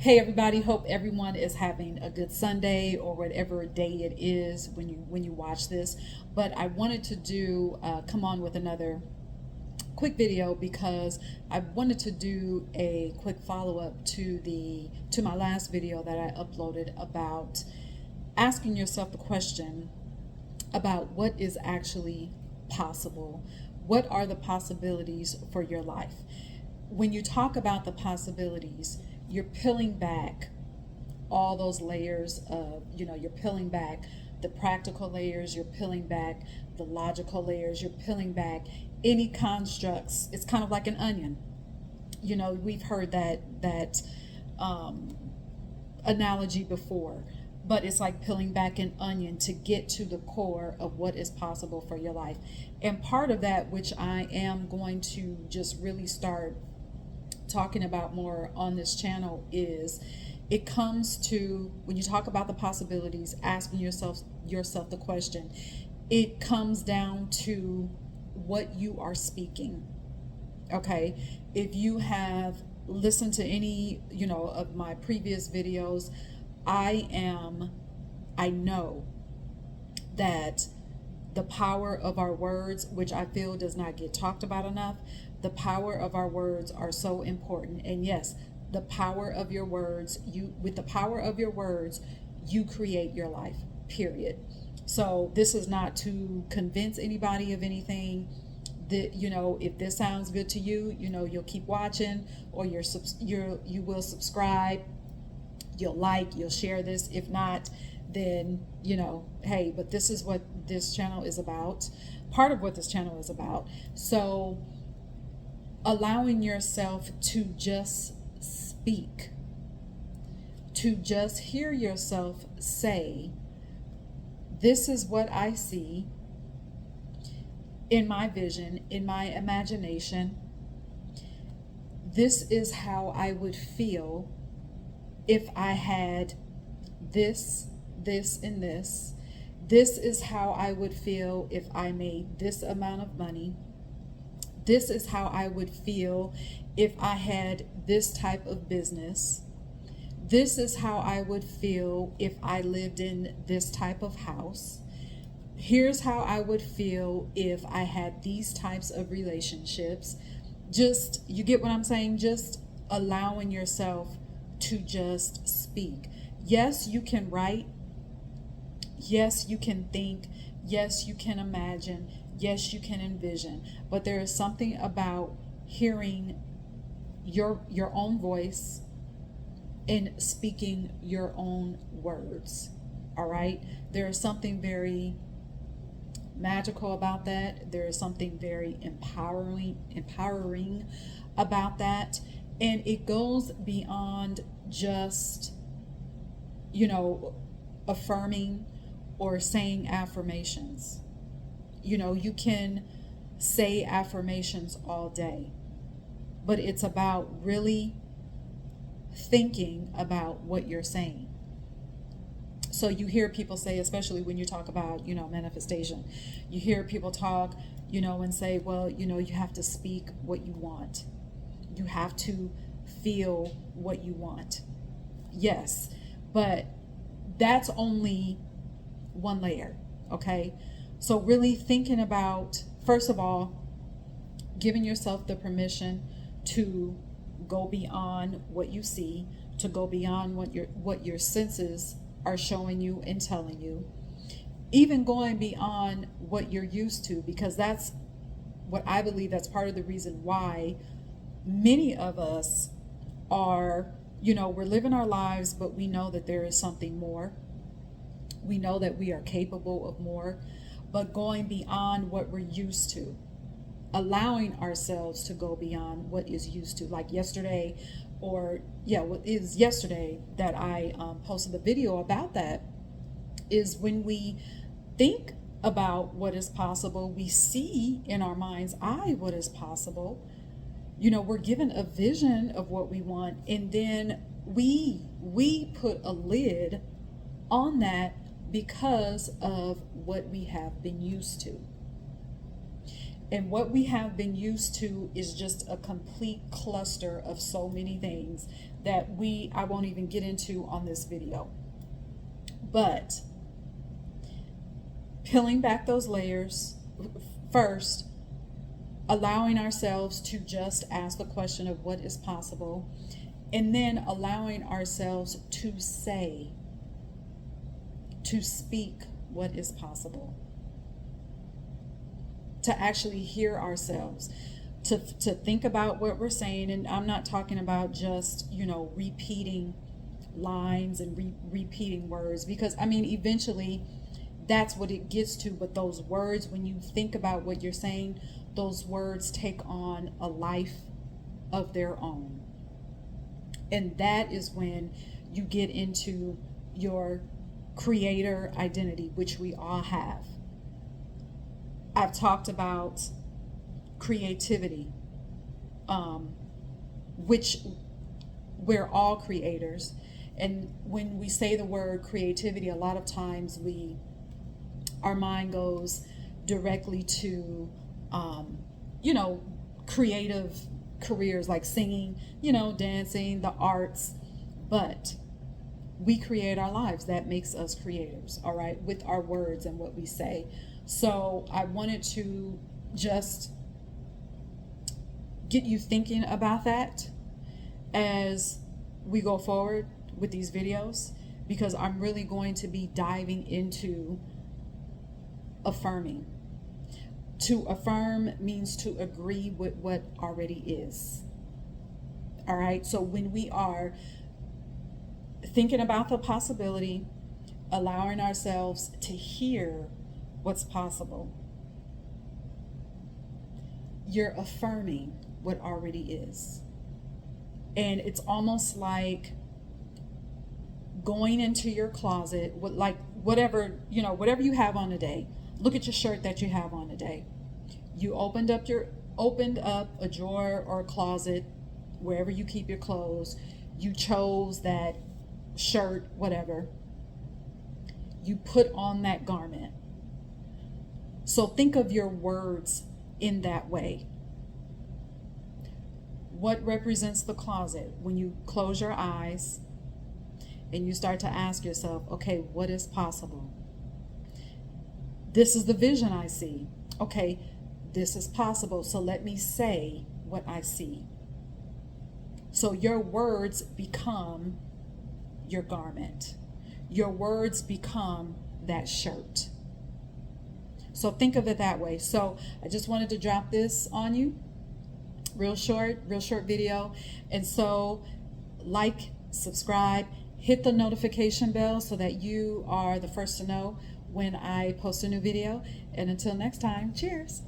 Hey everybody, hope everyone is having a good Sunday or whatever day it is when you watch this. But I wanted to do come on with another quick video because I wanted to do a quick follow-up to my last video that I uploaded about asking yourself the question about what is actually possible. What are the possibilities for your life? When you talk about the possibilities, you're peeling back all those layers of, you're peeling back the practical layers, you're peeling back the logical layers, you're peeling back any constructs. It's kind of like an onion. We've heard that um, analogy before, but it's like peeling back an onion to get to the core of what is possible for your life. And part of that, which I am going to just really start talking about more on this channel, is it comes to when you talk about the possibilities, asking yourself the question, it comes down to what you are speaking. Okay, if you have listened to any of my previous videos, I know that the power of our words, which I feel does not get talked about enough, the power of our words are so important. And yes, the power of your words, with the power of your words, you create your life, period. So this is not to convince anybody of anything. That, if this sounds good to you, you'll keep watching, or you will subscribe, you'll share this. If not, then hey, but this is what this channel is about, part of what this channel is about. So allowing yourself to just speak, to just hear yourself say, this is what I see in my vision, in my imagination. This is how I would feel if I had this, and this. This is how I would feel if I made this amount of money. This is how I would feel if I had this type of business. This is how I would feel if I lived in this type of house. Here's how I would feel if I had these types of relationships. Just, you get what I'm saying? Just allowing yourself to just speak. Yes, you can write. Yes, you can think. Yes, you can imagine. Yes, you can envision. But there is something about hearing your own voice and speaking your own words. All right? There is something very magical about that. There is something very empowering about that. And it goes beyond just, affirming or saying affirmations. You can say affirmations all day, but it's about really thinking about what you're saying. So you hear people say, especially when you talk about, manifestation, you hear people talk, and say, well, you have to speak what you want. You have to feel what you want. Yes, but that's only one layer, okay? So really thinking about, first of all, giving yourself the permission to go beyond what you see, to go beyond what your senses are showing you and telling you, even going beyond what you're used to, because that's what I believe, that's part of the reason why many of us are, we're living our lives, but we know that there is something more. We know that we are capable of more, but going beyond what we're used to, allowing ourselves to go beyond what is used to. Like yesterday, what is yesterday that I posted the video about, that is when we think about what is possible, we see in our mind's eye what is possible. We're given a vision of what we want, and then we put a lid on that because of what we have been used to. And what we have been used to is just a complete cluster of so many things that I won't even get into on this video. But peeling back those layers first, allowing ourselves to just ask the question of what is possible, and then allowing ourselves to speak what is possible, to actually hear ourselves, to think about what we're saying. And I'm not talking about just, repeating lines and repeating words, because I mean, eventually that's what it gets to. But those words, when you think about what you're saying, those words take on a life of their own. And that is when you get into your creator identity, which we all have. I've talked about creativity, which we're all creators. And when we say the word creativity, a lot of times our mind goes directly to, creative careers like singing, dancing, the arts. But we create our lives. That makes us creators, all right, with our words and what we say. So I wanted to just get you thinking about that as we go forward with these videos, because I'm really going to be diving into affirming. To affirm means to agree with what already is. All right, so when we are thinking about the possibility, allowing ourselves to hear what's possible, you're affirming what already is. And it's almost like going into your closet with, like, whatever you have on today. Look at your shirt that you have on today. You opened up a drawer or a closet, wherever you keep your clothes. You chose that shirt, whatever. You put on that garment. So think of your words in that way. What represents the closet? When you close your eyes and you start to ask yourself, okay, what is possible? This is the vision I see. Okay, this is possible. So let me say what I see. So your words become your garment. Your words become that shirt. So think of it that way. So I just wanted to drop this on you. Real short video. And so like, subscribe, hit the notification bell so that you are the first to know when I post a new video. And until next time, cheers.